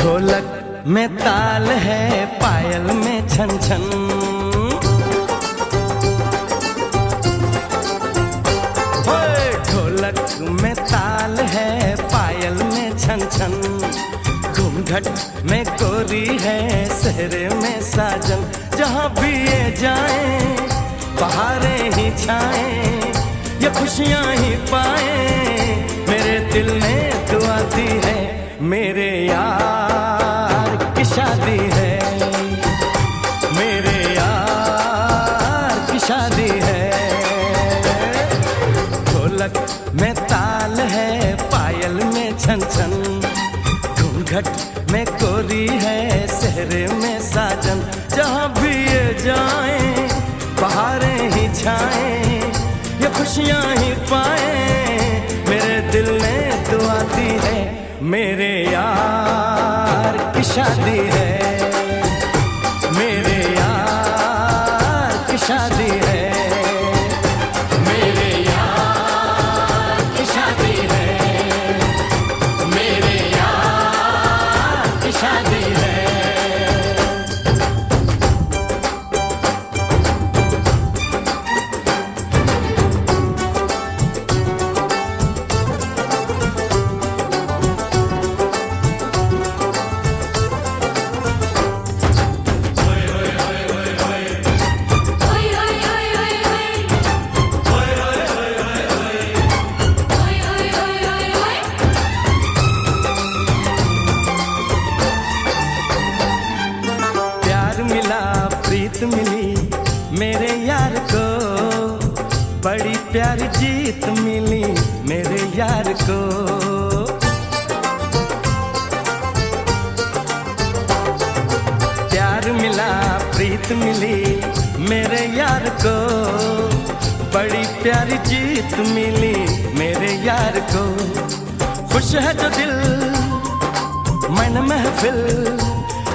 ढोलक में ताल है, पायल में छन छन। ढोलक में ताल है, पायल में छन छन। घूंघट में गोरी है, सेहरे में साजन। जहाँ भी ये जाए बहारें ही छाएं, ये खुशियाँ ही पाए। मेरे दिल ने दुआ दी है, मेरे यार की शादी है, मेरे यार की शादी है। ढोलक में ताल है, पायल में छन छन। घूंघट में गोरी है, सेहरे में साजन। जहाँ भी ये जाए बहारें ही छाएं, ये खुशियाँ ही पाए। मेरे दिल ने दुआ दी है, मेरे यार की शादी है, मेरे यार की शादी है, मेरे यार की शादी है, मेरे यार की शादी है। प्रीत मिली मेरे यार को, बड़ी प्यारी जीत मिली मेरे यार को। प्यार मिला प्रीत मिली मेरे यार को, बड़ी प्यारी जीत मिली मेरे यार को। खुश है जो दिल मन महफिल,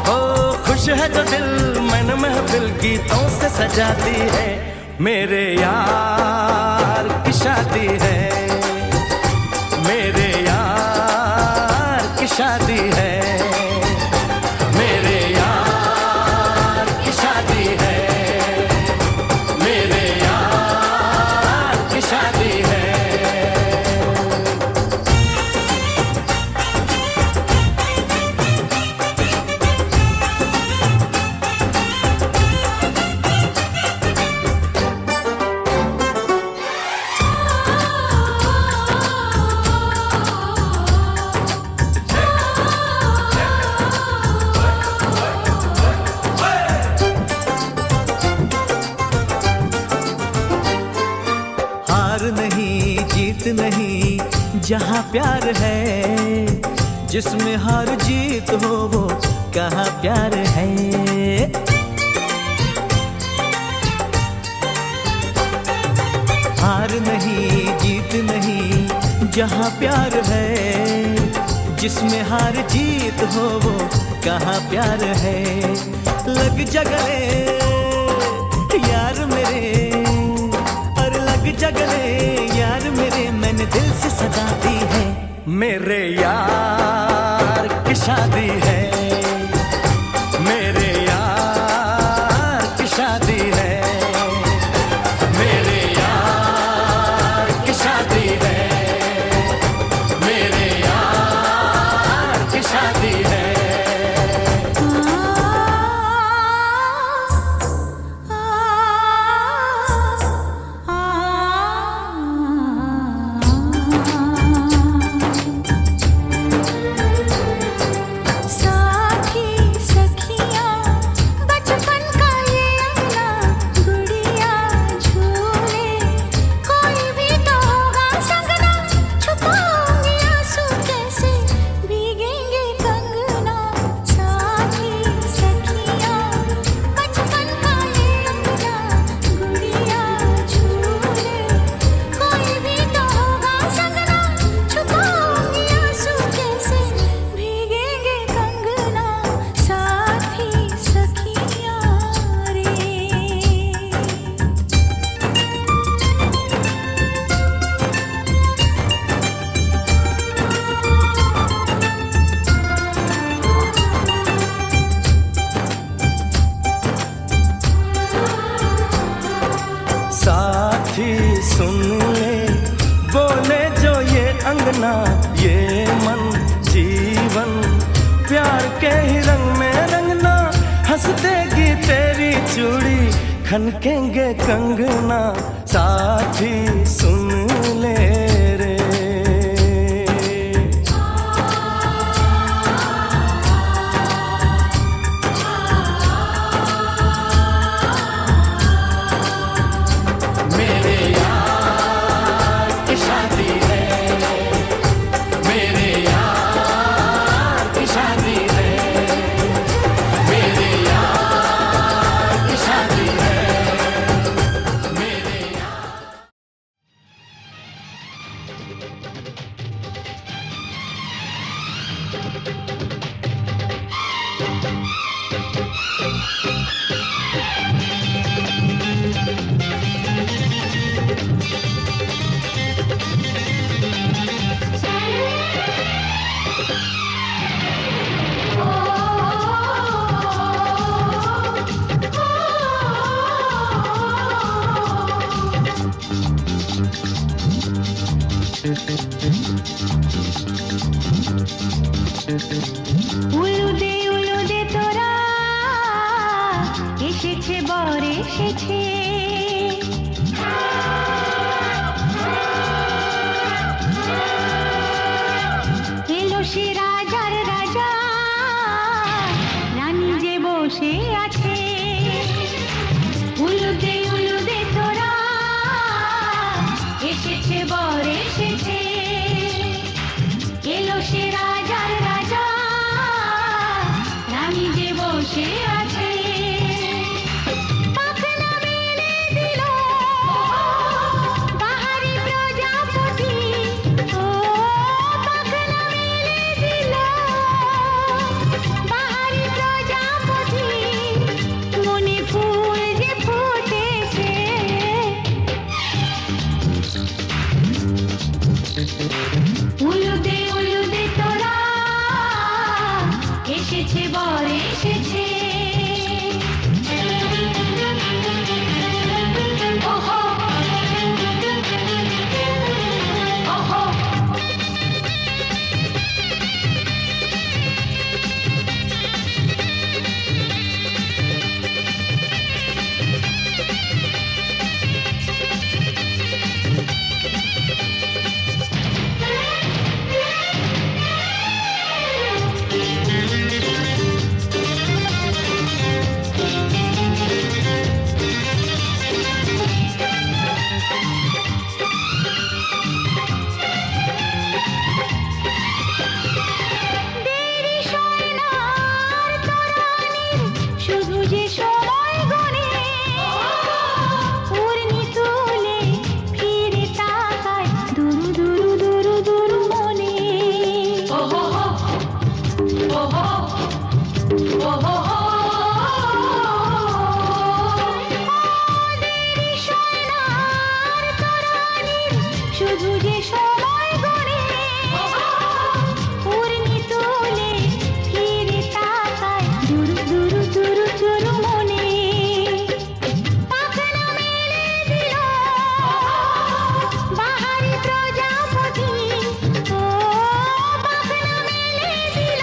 ओ खुश है जो दिल मन महफिल गीतों से सजाती है। मेरे यार की शादी है, मेरे यार की शादी है, मेरे यार की शादी है, मेरे यार की शादी है। नहीं जीत नहीं जहाँ प्यार है, जिसमें हार जीत हो वो कहाँ प्यार है। हार नहीं जीत नहीं जहाँ प्यार है, जिसमें हार जीत हो वो कहाँ प्यार है। लग जा गले यार मेरे, जगले यार मेरे, मैंने दिल से सजा दी है। मेरे यार की शादी है, मेरे यार की शादी है, मेरे यार की शादी है, मेरे यार की शादी है। सा रंगना ये मन जीवन, प्यार के ही रंग में रंगना, हंस देगी तेरी चूड़ी, खनकेंगे कंगना, साथी सुन ले रे। मेरे यार की शादी है, मेरे यार की शादी है, मेरे यार की शादी है, मेरे यार। উলুদে তোরা এসেছে বর এসেছে, এলো সে রাজার রাজা, রানী যে বসে আছে। উলুদে তোরা এসেছে বর এসেছে, এলো সে রাজার রাজা, রানী যে বসে আছে। পাখনা মেলে দিল বাহারি প্রজাপতি, ও পাখনা মেলে দিল বাহারি প্রজাপতি, মনে ফুল যে ফুটেছে। উলুদে তোরা এসেছে বর এসেছে। ওহো ওহো দেরি সোনার তরানির শুধু যে সময় গনে, উর্মি তুলে ফিরে তাকায় দুরু দুরু দুরু দুরু মনে। ওহো ওহো ওহো দেরি সোনার তরানির শুধু যে সময় গনে, উর্মি তুলে ফিরে তাকায় দুরু দুরু দুরু দুরু মনে। পাখনা মেলে দিল বাহারি প্রজাপতি, ও পাখনা মেলে দিল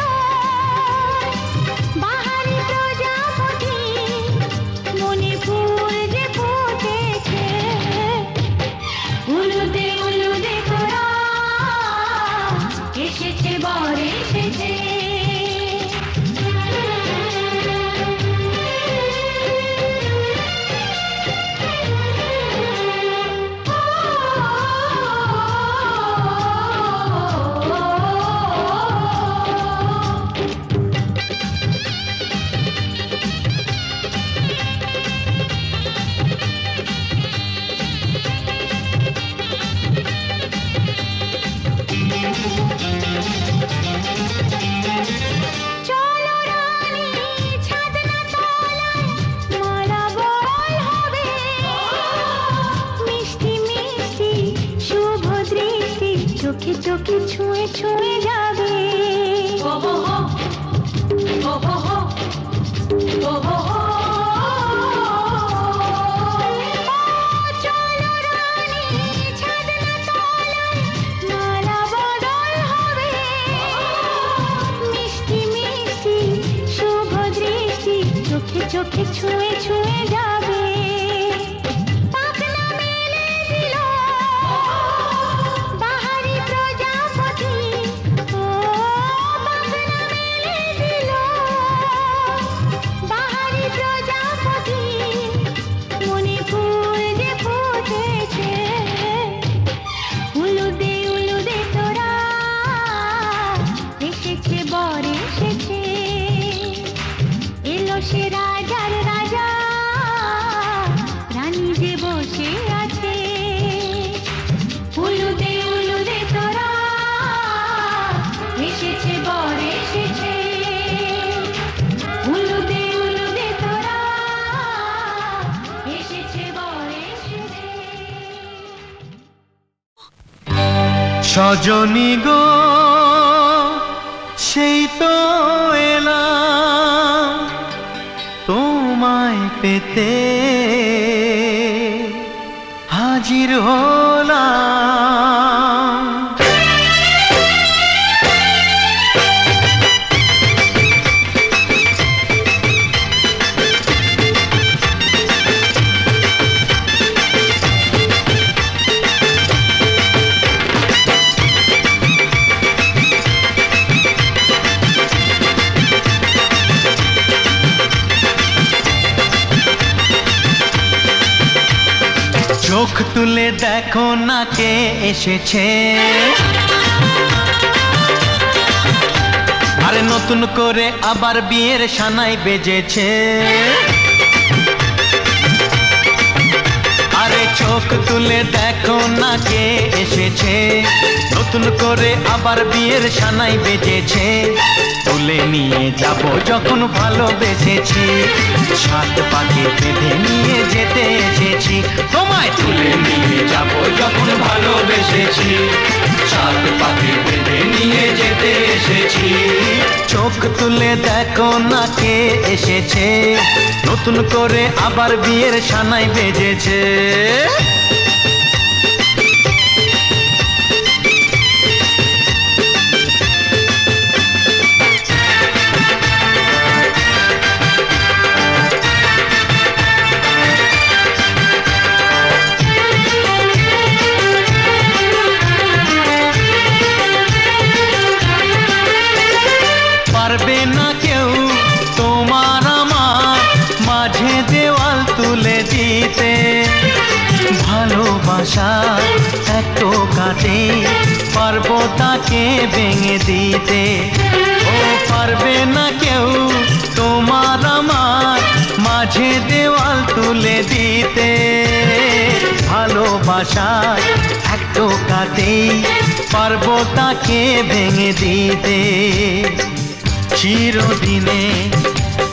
বাহারি প্রজাপতি, মনে ফুল যে ফুটেছে। উলুদে তোরা এসেছে বর এসেছে। চলো রানী ছাদনা তলায় মালা বল হবে, মিষ্টি মিষ্টি শুভ দৃষ্টি চোখে চোখে ছুঁয়ে ছুঁয়ে যাবে। ওহো ওহো ওহো চলো রানী ছাদনা তলায় মালা বদল চোখে ছুঁয়ে ছুঁয়ে যাবে পাখনা মেলে দিল বাহারি প্রজাপতি ও পাখনা মেলে দিল বাহারি প্রজাপতি মনে ফুল যে ফুটেছে উলুদে উলুদে তোরা এসেছে বর এসেছে এলো সে রাজার রাজা রানী যে বসে আছে উলুদে উলুদে তোরা এসেছে বর এসেছে উলুদে উলুদে তোরা এসেছে বর এসেছে সজনী গো সেই তো এলাম তোমায় পেতে হাজির হলাম চোখ তুলে দেখো না কে এসেছে আরে নতুন করে আবার বিয়ের সানাই বেজেছে আরে চোখ তুলে দেখো না কে এসেছে নতুন করে আবার বিয়ের সানাই বেজেছে তুলে নিয়ে যাব যখন ভালোবেসেছি সাত পাকে বেঁধে নিয়ে যেতে এসেছি তোমায় তুলে নিয়ে যাব যখন ভালোবেসেছি সাত পাকে বেঁধে নিয়ে যেতে এসেছি চোখ তুলে দেখো না কে এসেছে নতুন করে আবার বিয়ের সানাই বেজেছে পারবে না কেউ তোমার আমার মাঝে দেওয়াল তুলে দিতে ভালোবাসা এত কাটে পারবো তাকে ভেঙে দিতে ও পারবে না কেউ তোমার আমার মাঝে দেওয়াল তুলে দিতে ভালোবাসা এত কাটে পারবো তাকে ভেঙে দিতে চিরদিনে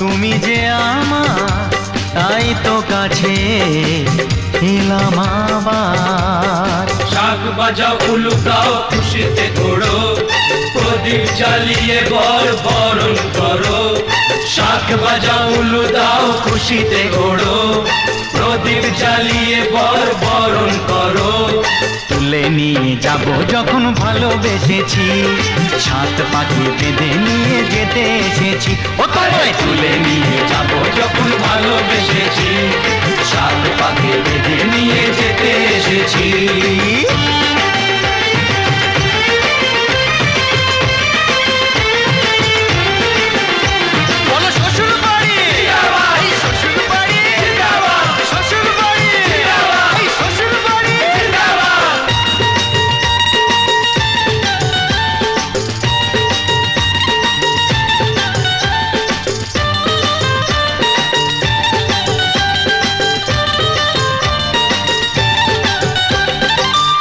তুমি যে আমার তাই তো কাছে এলাম আবার শাক বাজাও উলু গাও খুশিতে ঘোড়ো প্রদীপ জ্বালিয়ে বর বরণ করো শাক বাজাও উলু দাও খুশিতে ঘোড়ো প্রদীপ জ্বালিয়ে বর বরণ করো তুলে নিয়ে যাব যখন ভালোবেসেছি সাত পাখি বেঁধে নিয়ে যেতে এসেছি ও তোমায় তুলে নিয়ে যাব যখন ভালোবেসেছি সাত পাকে বেঁধে নিয়ে যেতে এসেছি বলো শ্বশুর বাড়ি এই শ্বশুর বাড়ি শ্বশুর বাড়ি এই শ্বশুর বাড়ি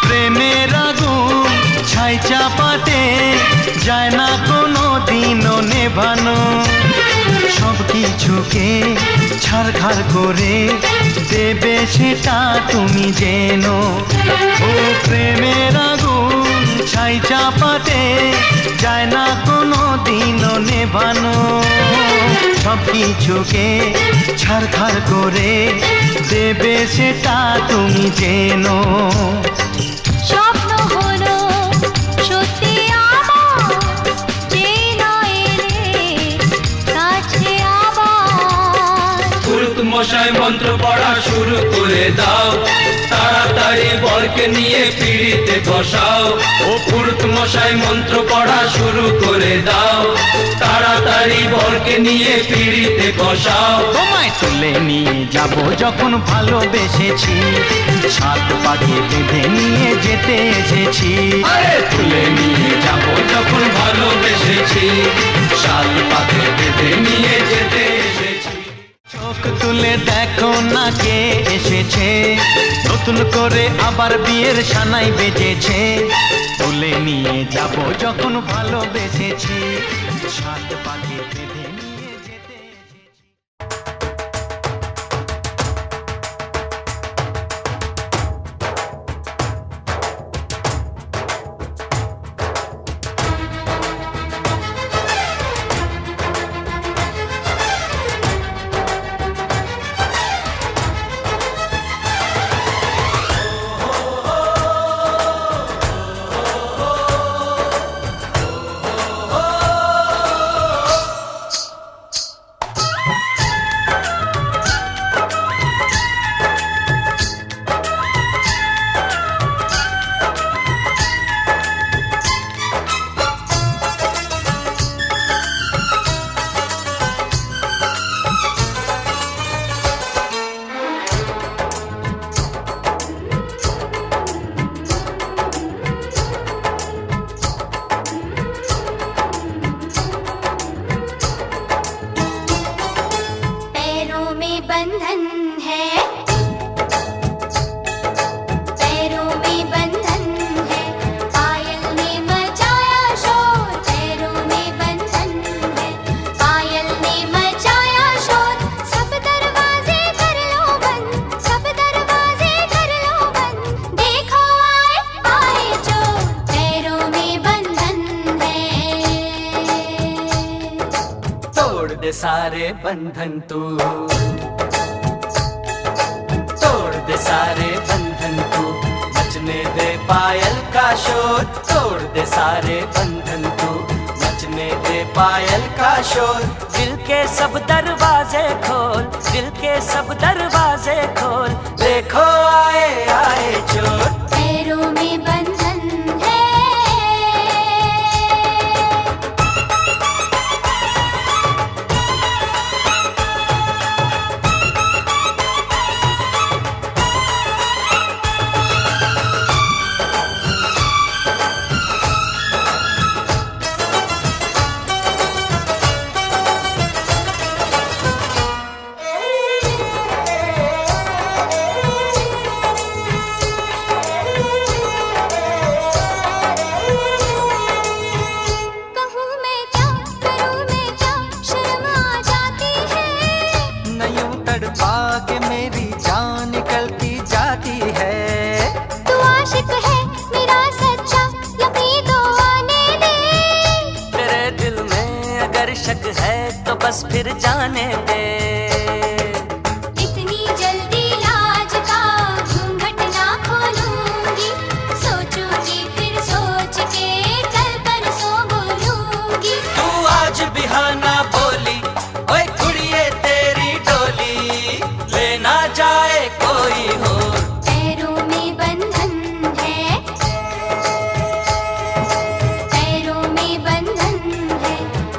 প্রেমের আগুন ছাই চাপাতে যায় না কোনো দিনও নেভানো সব কিছুকে ছারখার করে দেবে সেটা তুমি জেনো ও প্রেমের আগুন ছাই চাপাতে যায় না কোনো দিনও নেভানো সব কিছুকে ছারখার করে দেবে সেটা তুমি জেনো স্বপ্ন হলো সত্যি আমার যে নয় রে কাছে আবার মশাই মন্ত্র পড়া শুরু করে দাও, তাড়াতাড়ি বরকে নিয়ে পিড়িতে বসাও। ও পুরুত মশাই মন্ত্র পড়া শুরু করে দাও, তাড়াতাড়ি বরকে নিয়ে পিড়িতে বসাও। তোমায় তুলে নিয়ে যাব যখন ভালোবেসেছি, সাত পাকে বেঁধে নিয়ে যেতে এসেছি। আরে তুলে নিয়ে যাব যখন ভালোবেসেছি, সাত পাকে বেঁধে নিয়ে যেতে এসেছি। চোখ তুলে দেখো না কে এসেছে, নতুন করে আবার বিয়ের সানাই বেজেছে। তুলে নিয়ে যাব যখন ভালোবেসেছি, সাত পাকে বেঁধে নিয়ে যেতে এসেছি। पैरों में बंधन है, पैरों में बंधन है, पायल ने मचाया शोर। पैरों में बंधन है, पायल ने मचाया शोर। सब दरवाजे कर लो बंद, सब दरवाजे कर लो बंद। देखो आए आए चोर, पैरों में बंधन है। तोड़ दे सारे बंधन तू, तोड़ दे सारे बंधन तू, नचने दे पायल का शोर। तोड़ दे सारे बंधन तू, नचने दे पायल का शोर। दिल के सब दरवाजे खोल, दिल के सब दरवाजे खोल। देखो आए आए चोर। पैरों में बंधन है। कहूँ मैं क्या, करूँ मैं क्या, शर्म आ जाती है। न यूं तड़पा के मेरी जान निकलती जाती है। तू आशिक है मेरा सच्चा, यकीन तो आने दे। तेरे दिल में अगर शक है तो बस फिर जाने दे। इतनी जल्दी लाज का घूंघट ना खोलूंगी, सोचूंगी फिर सोच के कल परसों बोलूंगी। तू आज बिहाना बोली, ओए कुड़िए तेरी डोली, लेना जाए कोई हो। पैरों में बंधन है, पैरों में बंधन है,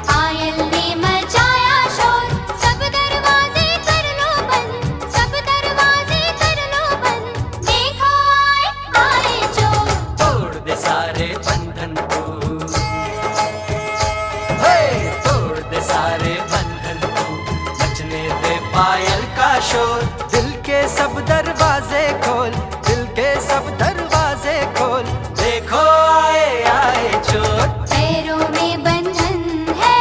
पायल ने मचाया शोर। सब दरवाजे कर लो बंद, सब दरवाजे कर लो बंद। देखो आए आए चोर। तोड़ दे सारे बंधन तू, हे तोड़ दे सारे बंधन तू, नचने दे पायल का शोर। दिल के सब दरवाजे खोल, दिल के सब दरवाजे खोल। देखो आए आए चोर। पैरों में बंधन है।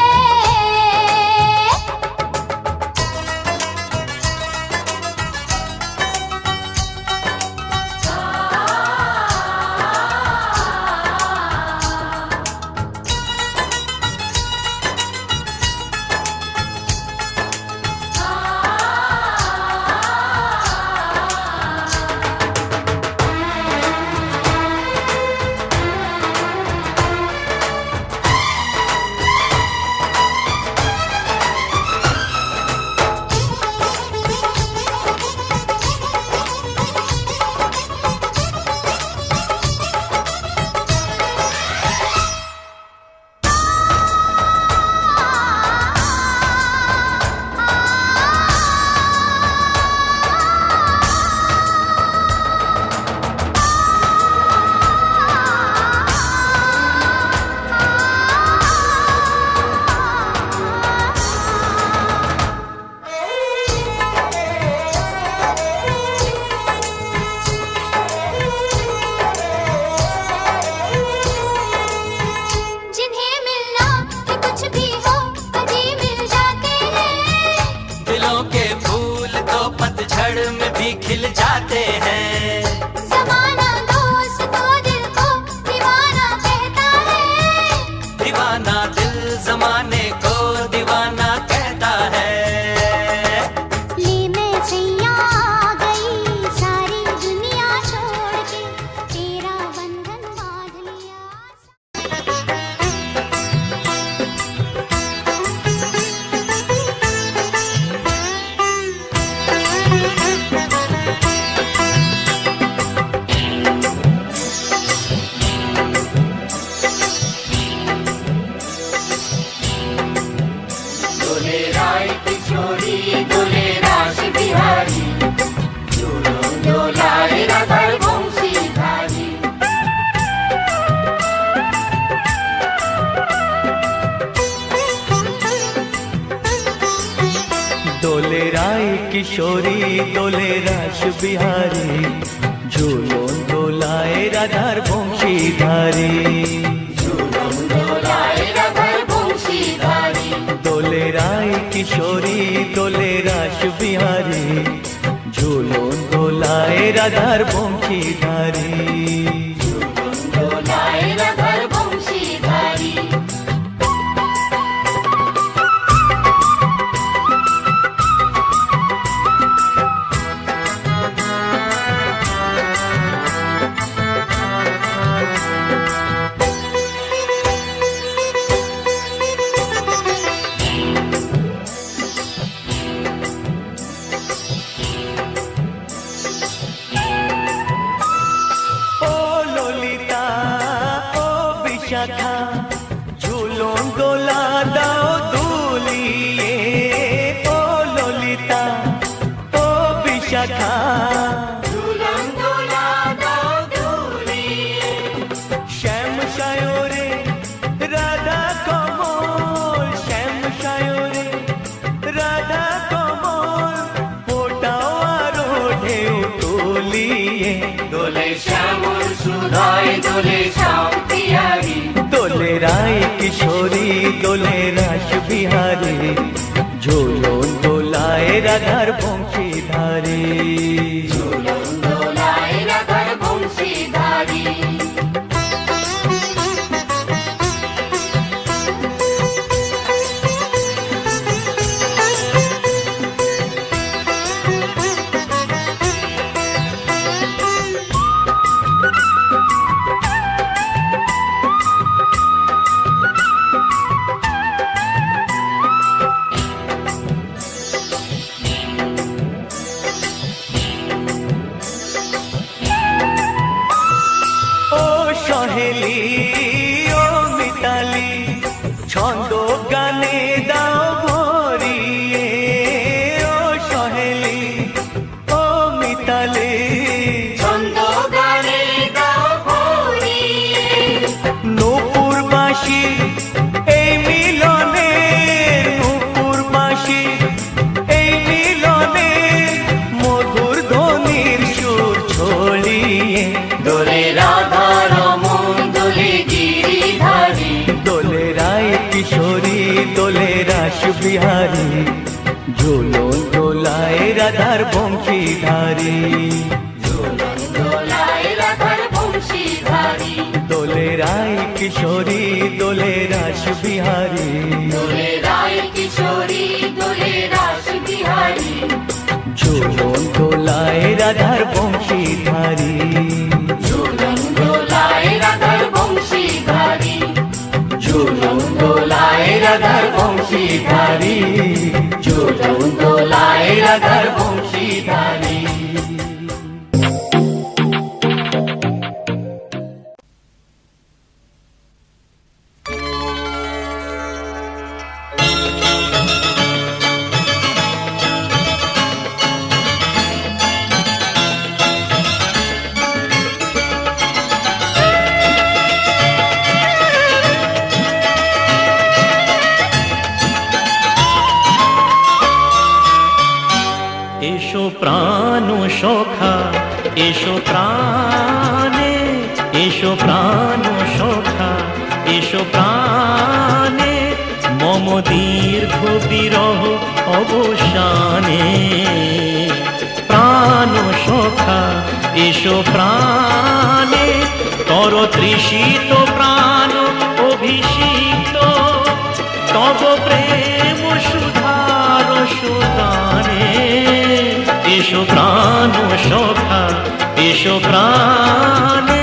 जमाने को दीवाना कहता है। ले मैं सैया आ गई सारी दुनिया छोड़ के, तेरा बंधन बांध लिया। डोले राय किशोरी डोले रास बिहारी, झूलो डोलाए राधर वंशीधारी। डोले राय किशोरी डोले रास बिहारी, झूलो डोलाए राधार वंशीधारी। झूलो डोलाए राधर वंशीधारी। डोले राय किशोरी डोले रास बिहारी, झूलो डोलाए राधार वंशीधारी। झूलो डोलाए राधर वंशीधारी। ओ लोलिता ओ विशाखा, झूलो डोला दाओ दूलिए। ओ लोलिता ओ विशाखा, झूलन डोला दो दूलिए। श्याम सायोरे राधा कमल, श्याम सायोरे राधा कमल, फोटाओ आरो ढेउ तोलिए। डोले श्यामल सुधाए डोले श्याम बिहारी। डोले राय किशोरी डोले रास बिहारी, झूलो डोलाए राधार वंशीधारी। झूलो डोलाए राधर वंशीधारी। ও সহেলি ও মিতালি, ছন্দ গানে দাও ভরিয়ে। ও সহেলি ও মিতালি, ছন্দ গানে দাও ভরিয়ে। নূপুর বাঁশি এই মিলনে, নূপুর বাঁশি এই মিলনে, মধুর ধ্বনির সুর ছড়িয়ে। ডোলে রাধা রমন ডোলে গিরিধারী। डोले राय किशोरी डोले रास बिहारी, झूलो डोलाए राधार वंशीधारी। झूलन डोलाए राधर वंशीधारी। डोले राय किशोरी डोले रास बिहारी, डोले राय किशोरी डोले रास बिहारी। झूलो डोलाए राधार वंशीधारी। झूलन डोलाए राधर वंशीधारी। झूलन डोलाए राधर वंशीधारी। झूलन डोलाए राधर वंशीधारी। এসো প্রাণ সখা এসো প্রাণে, এসো প্রাণ সখা এসো প্রাণে, মম দীর্ঘ বিরহ অবসানে। প্রাণ সখা এসো প্রাণে, তর তৃষিত প্রাণ অভিষিক্ত, তব প্রেম সুধার সুদানে এসো প্রাণ সখা এসো প্রাণ